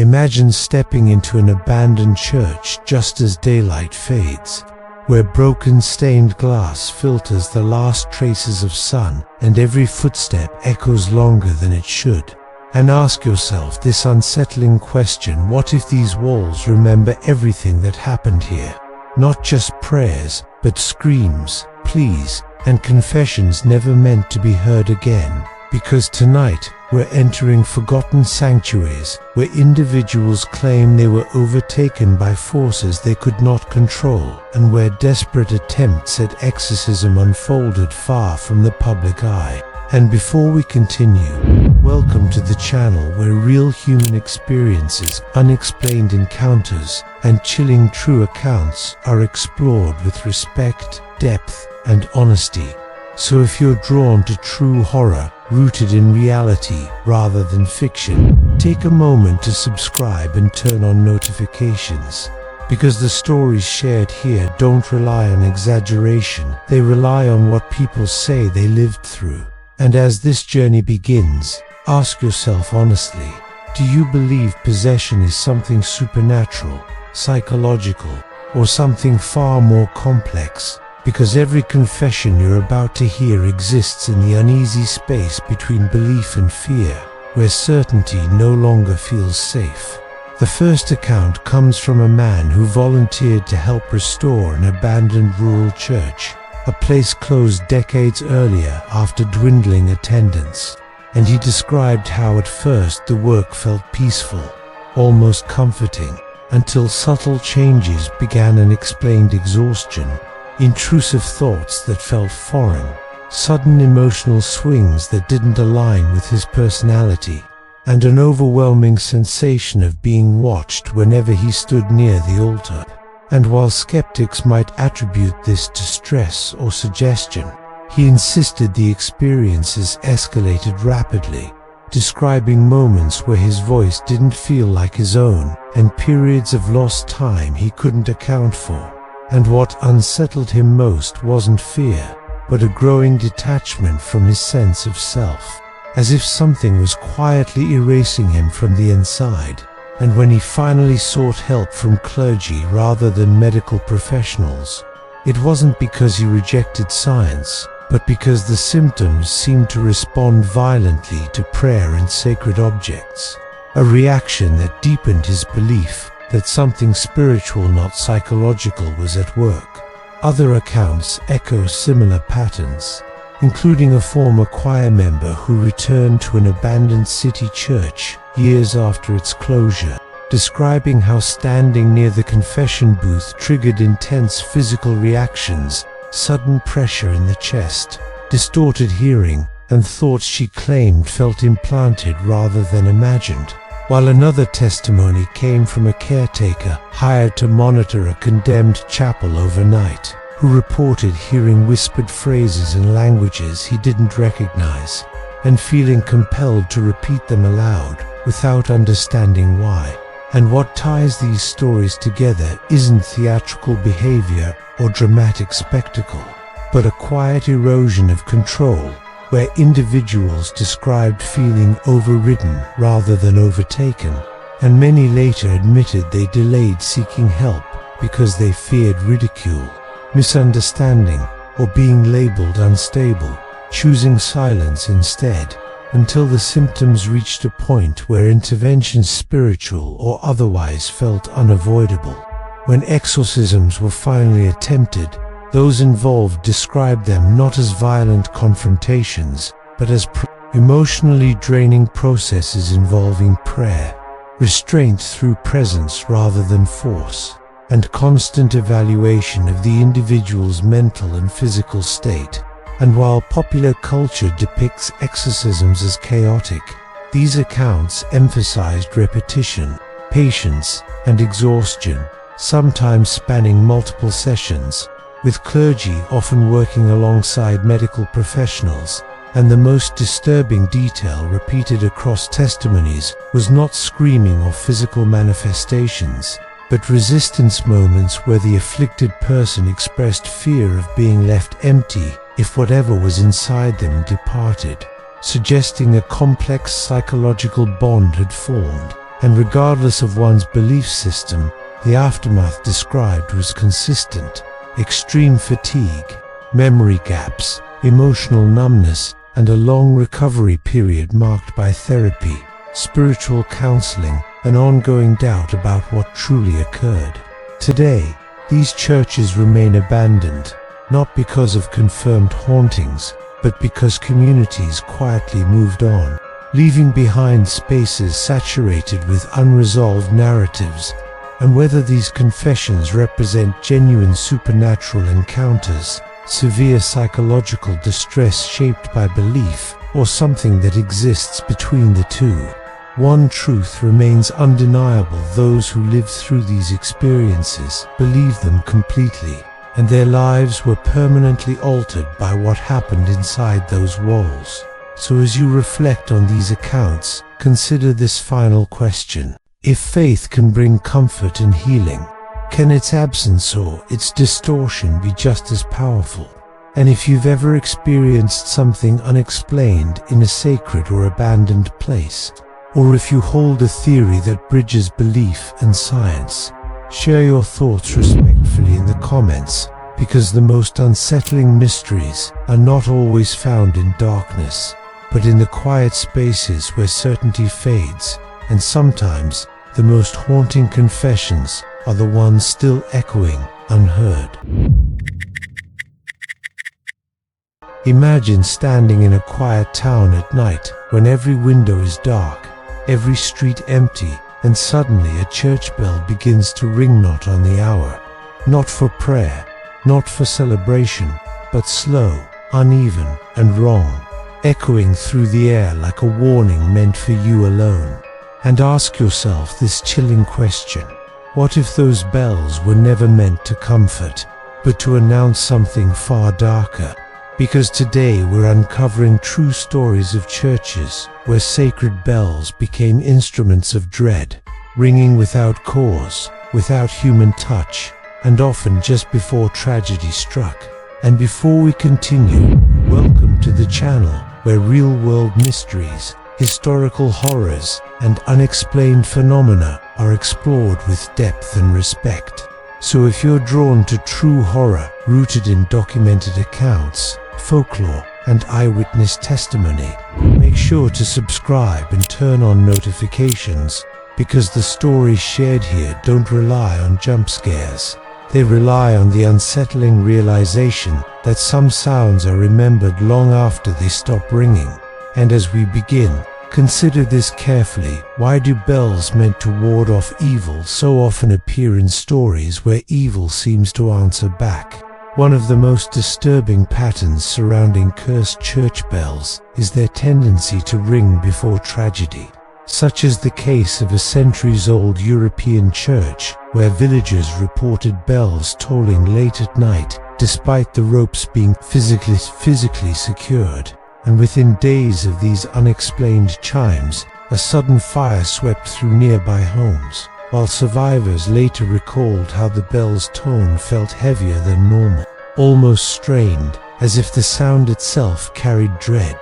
Imagine stepping into an abandoned church just as daylight fades, where broken stained glass filters the last traces of sun and every footstep echoes longer than it should. And ask yourself this unsettling question: what if these walls remember everything that happened here? Not just prayers, but screams, pleas, and confessions never meant to be heard again. Because tonight, we're entering forgotten sanctuaries where individuals claim they were overtaken by forces they could not control, and where desperate attempts at exorcism unfolded far from the public eye. And before we continue, welcome to the channel where real human experiences, unexplained encounters, and chilling true accounts are explored with respect, depth, and honesty. So if you're drawn to true horror, rooted in reality rather than fiction, take a moment to subscribe and turn on notifications. Because the stories shared here don't rely on exaggeration, they rely on what people say they lived through. And as this journey begins, ask yourself honestly, do you believe possession is something supernatural, psychological, or something far more complex? Because every confession you're about to hear exists in the uneasy space between belief and fear, where certainty no longer feels safe. The first account comes from a man who volunteered to help restore an abandoned rural church, a place closed decades earlier after dwindling attendance. And he described how at first the work felt peaceful, almost comforting, until subtle changes began: unexplained exhaustion, intrusive thoughts that felt foreign, sudden emotional swings that didn't align with his personality, and an overwhelming sensation of being watched whenever he stood near the altar. And while skeptics might attribute this to stress or suggestion, he insisted the experiences escalated rapidly, describing moments where his voice didn't feel like his own, and periods of lost time he couldn't account for. And what unsettled him most wasn't fear, but a growing detachment from his sense of self, as if something was quietly erasing him from the inside. And when he finally sought help from clergy rather than medical professionals, it wasn't because he rejected science, but because the symptoms seemed to respond violently to prayer and sacred objects, a reaction that deepened his belief that something spiritual, not psychological, was at work. Other accounts echo similar patterns, including a former choir member who returned to an abandoned city church years after its closure, describing how standing near the confession booth triggered intense physical reactions: sudden pressure in the chest, distorted hearing, and thoughts she claimed felt implanted rather than imagined. While another testimony came from a caretaker hired to monitor a condemned chapel overnight, who reported hearing whispered phrases in languages he didn't recognize, and feeling compelled to repeat them aloud without understanding why. And what ties these stories together isn't theatrical behavior or dramatic spectacle, but a quiet erosion of control, where individuals described feeling overridden rather than overtaken, and many later admitted they delayed seeking help because they feared ridicule, misunderstanding, or being labeled unstable, choosing silence instead, until the symptoms reached a point where intervention, spiritual or otherwise, felt unavoidable. When exorcisms were finally attempted, those involved described them not as violent confrontations, but as emotionally draining processes involving prayer, restraint through presence rather than force, and constant evaluation of the individual's mental and physical state. And while popular culture depicts exorcisms as chaotic, these accounts emphasized repetition, patience, and exhaustion, sometimes spanning multiple sessions, with clergy often working alongside medical professionals. And the most disturbing detail repeated across testimonies was not screaming or physical manifestations, but resistance moments where the afflicted person expressed fear of being left empty if whatever was inside them departed, suggesting a complex psychological bond had formed. and regardless of one's belief system, the aftermath described was consistent: extreme fatigue, memory gaps, emotional numbness, and a long recovery period marked by therapy, spiritual counseling, and ongoing doubt about what truly occurred. Today, these churches remain abandoned, not because of confirmed hauntings, but because communities quietly moved on, leaving behind spaces saturated with unresolved narratives. And whether these confessions represent genuine supernatural encounters, severe psychological distress shaped by belief, or something that exists between the two, one truth remains undeniable: those who lived through these experiences believed them completely, and their lives were permanently altered by what happened inside those walls. So as you reflect on these accounts, consider this final question: if faith can bring comfort and healing, can its absence or its distortion be just as powerful? And if you've ever experienced something unexplained in a sacred or abandoned place, or if you hold a theory that bridges belief and science, share your thoughts respectfully in the comments, because the most unsettling mysteries are not always found in darkness, but in the quiet spaces where certainty fades. And sometimes the most haunting confessions are the ones still echoing unheard. Imagine standing in a quiet town at night when every window is dark, every street empty, and suddenly a church bell begins to ring, not on the hour, not for prayer, not for celebration, but slow, uneven, and wrong, echoing through the air like a warning meant for you alone. And ask yourself this chilling question: what if those bells were never meant to comfort, but to announce something far darker? Because today we're uncovering true stories of churches where sacred bells became instruments of dread, ringing without cause, without human touch, and often just before tragedy struck. And before we continue, welcome to the channel where real-world mysteries, historical horrors, and unexplained phenomena are explored with depth and respect. So if you're drawn to true horror rooted in documented accounts, folklore, and eyewitness testimony, make sure to subscribe and turn on notifications, because the stories shared here don't rely on jump scares. They rely on the unsettling realization that some sounds are remembered long after they stop ringing. And as we begin, consider this carefully: why do bells meant to ward off evil so often appear in stories where evil seems to answer back? One of the most disturbing patterns surrounding cursed church bells is their tendency to ring before tragedy, such as the case of a centuries-old European church where villagers reported bells tolling late at night despite the ropes being physically secured. And within days of these unexplained chimes, a sudden fire swept through nearby homes, while survivors later recalled how the bell's tone felt heavier than normal, almost strained, as if the sound itself carried dread.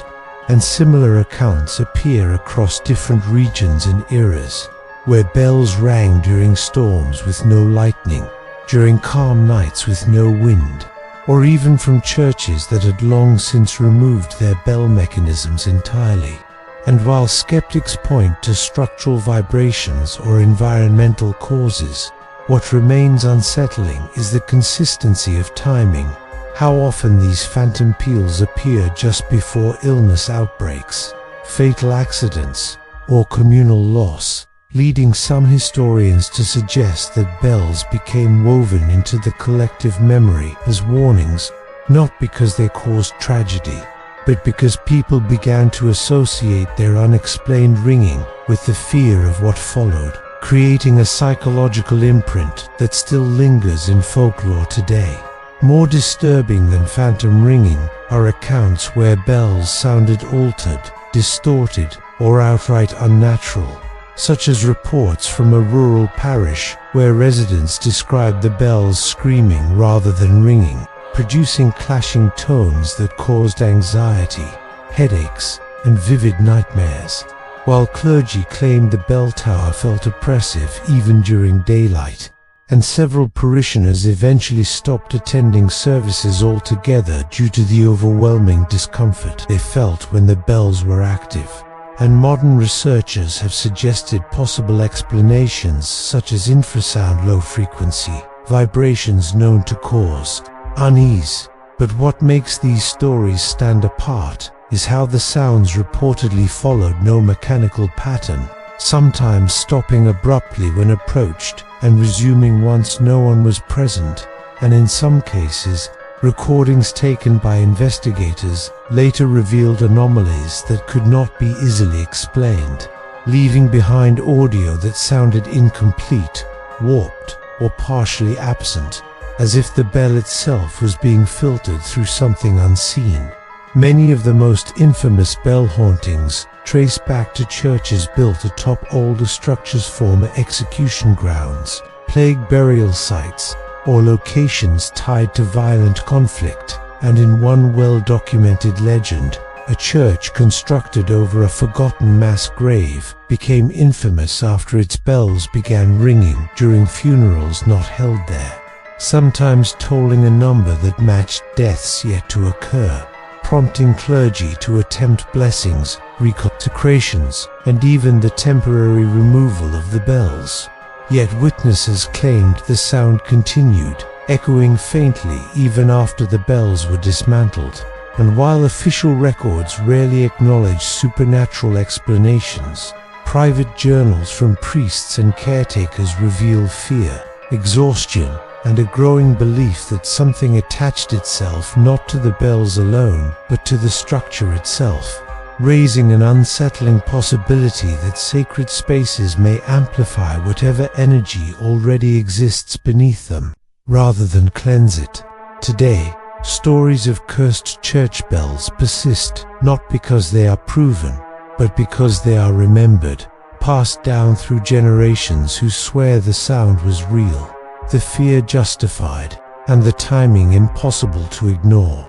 And similar accounts appear across different regions and eras, where bells rang during storms with no lightning, during calm nights with no wind, or even from churches that had long since removed their bell mechanisms entirely. And while skeptics point to structural vibrations or environmental causes, what remains unsettling is the consistency of timing. How often these phantom peals appear just before illness outbreaks, fatal accidents, or communal loss, leading some historians to suggest that bells became woven into the collective memory as warnings, not because they caused tragedy, but because people began to associate their unexplained ringing with the fear of what followed, creating a psychological imprint that still lingers in folklore today. More disturbing than phantom ringing are accounts where bells sounded altered, distorted, or outright unnatural, such as reports from a rural parish where residents described the bells screaming rather than ringing, producing clashing tones that caused anxiety, headaches, and vivid nightmares. while clergy claimed the bell tower felt oppressive even during daylight, and several parishioners eventually stopped attending services altogether due to the overwhelming discomfort they felt when the bells were active. And modern researchers have suggested possible explanations such as infrasound low frequency vibrations known to cause unease. But what makes these stories stand apart is how the sounds reportedly followed no mechanical pattern, sometimes stopping abruptly when approached and resuming once no one was present, and in some cases, recordings taken by investigators later revealed anomalies that could not be easily explained, leaving behind audio that sounded incomplete, warped, or partially absent, as if the bell itself was being filtered through something unseen. Many of the most infamous bell hauntings trace back to churches built atop older structures, former execution grounds, plague burial sites, or locations tied to violent conflict. And in one well-documented legend, a church constructed over a forgotten mass grave became infamous after its bells began ringing during funerals not held there, sometimes tolling a number that matched deaths yet to occur, prompting clergy to attempt blessings, reconsecrations, and even the temporary removal of the bells. Yet witnesses claimed the sound continued, echoing faintly even after the bells were dismantled. And while official records rarely acknowledge supernatural explanations, private journals from priests and caretakers reveal fear, exhaustion, and a growing belief that something attached itself not to the bells alone, but to the structure itself, raising an unsettling possibility that sacred spaces may amplify whatever energy already exists beneath them, rather than cleanse it. Today, stories of cursed church bells persist, not because they are proven, but because they are remembered, passed down through generations who swear the sound was real, the fear justified, and the timing impossible to ignore.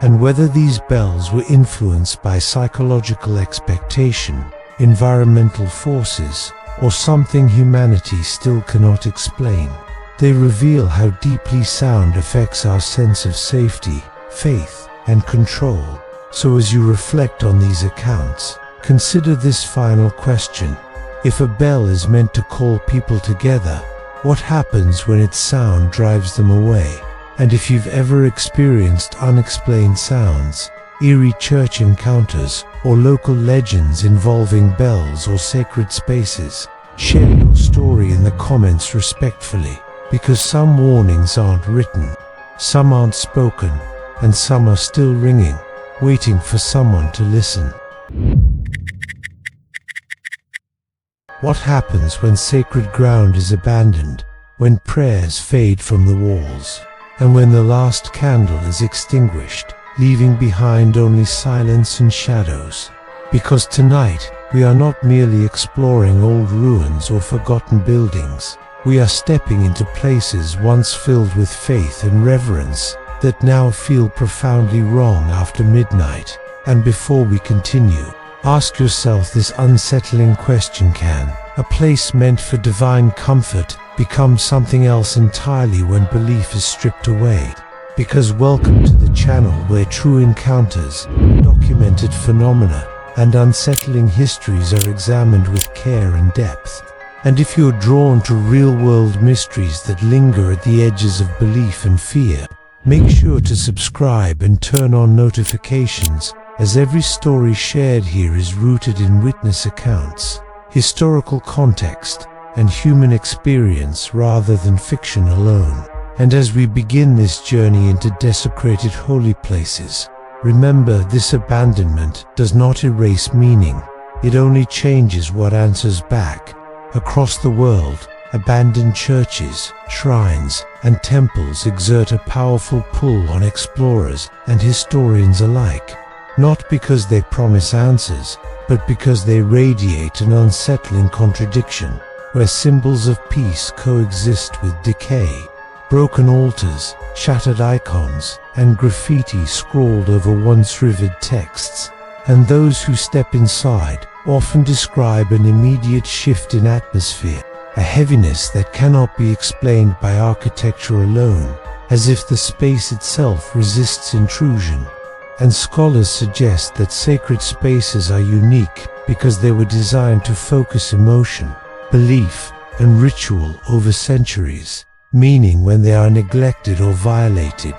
And whether these bells were influenced by psychological expectation, environmental forces, or something humanity still cannot explain, they reveal how deeply sound affects our sense of safety, faith, and control. So as you reflect on these accounts, consider this final question. If a bell is meant to call people together, what happens when its sound drives them away? And if you've ever experienced unexplained sounds, eerie church encounters, or local legends involving bells or sacred spaces, share your story in the comments respectfully, because some warnings aren't written, some aren't spoken, and some are still ringing, waiting for someone to listen. What happens when sacred ground is abandoned, when prayers fade from the walls, and when the last candle is extinguished, leaving behind only silence and shadows? Because tonight, we are not merely exploring old ruins or forgotten buildings. We are stepping into places once filled with faith and reverence that now feel profoundly wrong after midnight. And before we continue, ask yourself this unsettling question: can a place meant for divine comfort become something else entirely when belief is stripped away? Because welcome to the channel where true encounters, documented phenomena, and unsettling histories are examined with care and depth. And if you're drawn to real-world mysteries that linger at the edges of belief and fear, make sure to subscribe and turn on notifications, as every story shared here is rooted in witness accounts, historical context, and human experience rather than fiction alone. And as we begin this journey into desecrated holy places, remember, this abandonment does not erase meaning. It only changes what answers back. Across the world, abandoned churches, shrines, and temples exert a powerful pull on explorers and historians alike, not because they promise answers, but because they radiate an unsettling contradiction, where symbols of peace coexist with decay. Broken altars, shattered icons, and graffiti scrawled over once revered texts and those who step inside often describe an immediate shift in atmosphere, a heaviness that cannot be explained by architecture alone, as if the space itself resists intrusion. And scholars suggest that sacred spaces are unique because they were designed to focus emotion, belief, and ritual over centuries, meaning when they are neglected or violated,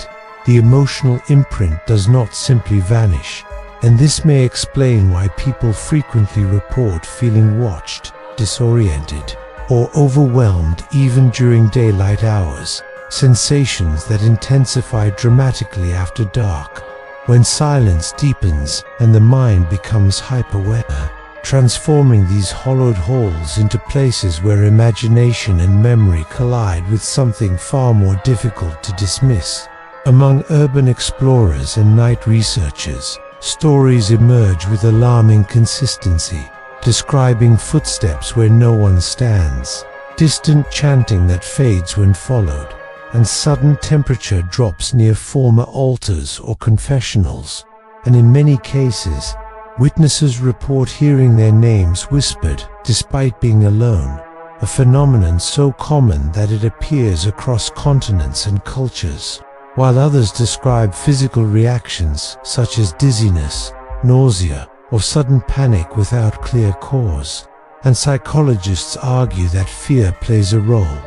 the emotional imprint does not simply vanish. And this may explain why people frequently report feeling watched, disoriented, or overwhelmed even during daylight hours, sensations that intensify dramatically after dark, when silence deepens and the mind becomes hyper-aware, transforming these hollowed halls into places where imagination and memory collide with something far more difficult to dismiss. Among urban explorers and night researchers, stories emerge with alarming consistency, describing footsteps where no one stands, distant chanting that fades when followed, and sudden temperature drops near former altars or confessionals. And in many cases, witnesses report hearing their names whispered despite being alone, a phenomenon so common that it appears across continents and cultures, while others describe physical reactions such as dizziness, nausea, or sudden panic without clear cause. And psychologists argue that fear plays a role.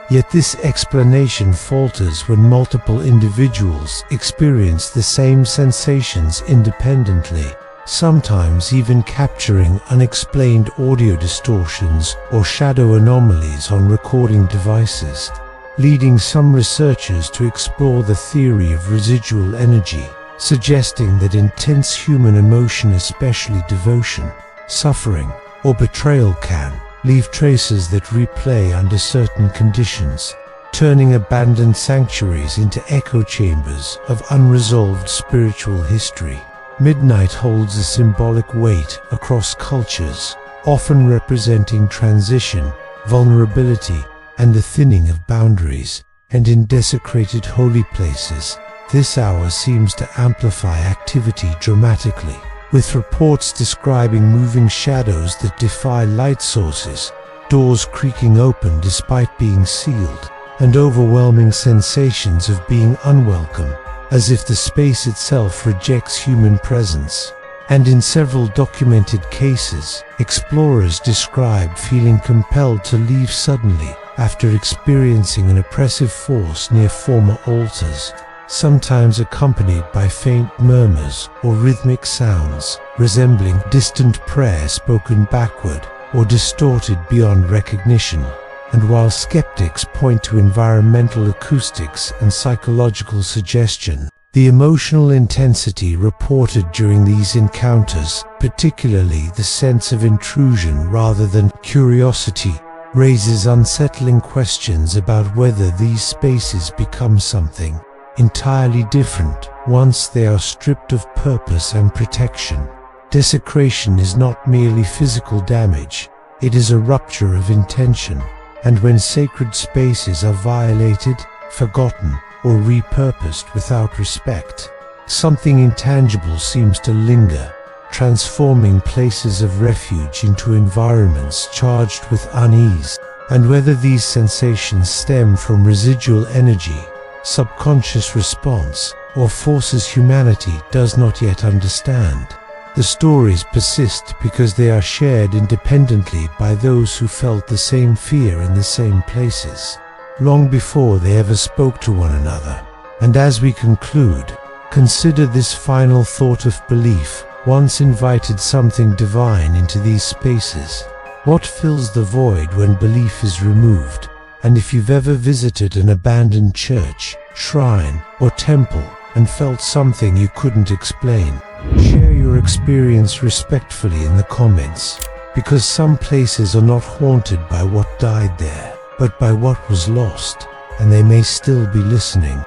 Yet this explanation falters when multiple individuals experience the same sensations independently, sometimes even capturing unexplained audio distortions or shadow anomalies on recording devices, leading some researchers to explore the theory of residual energy, suggesting that intense human emotion, especially devotion, suffering, or betrayal, can leave traces that replay under certain conditions, turning abandoned sanctuaries into echo chambers of unresolved spiritual history. Midnight holds a symbolic weight across cultures, often representing transition, vulnerability, and the thinning of boundaries. And in desecrated holy places, this hour seems to amplify activity dramatically, with reports describing moving shadows that defy light sources, doors creaking open despite being sealed, and overwhelming sensations of being unwelcome, as if the space itself rejects human presence. And in several documented cases, explorers describe feeling compelled to leave suddenly after experiencing an oppressive force near former altars, sometimes accompanied by faint murmurs or rhythmic sounds, resembling distant prayer spoken backward or distorted beyond recognition. And while skeptics point to environmental acoustics and psychological suggestion, the emotional intensity reported during these encounters, particularly the sense of intrusion rather than curiosity, raises unsettling questions about whether these spaces become something entirely different once they are stripped of purpose and protection. Desecration is not merely physical damage, it is a rupture of intention, and when sacred spaces are violated, forgotten, or repurposed without respect, something intangible seems to linger, transforming places of refuge into environments charged with unease. And whether these sensations stem from residual energy, subconscious response, or forces humanity does not yet understand. The stories persist because they are shared independently by those who felt the same fear in the same places, long before they ever spoke to one another. And as we conclude, consider this final thought of belief once invited something divine into these spaces. What fills the void when belief is removed? And if you've ever visited an abandoned church, shrine, or temple and felt something you couldn't explain, share your experience respectfully in the comments, because some places are not haunted by what died there, but by what was lost, and they may still be listening.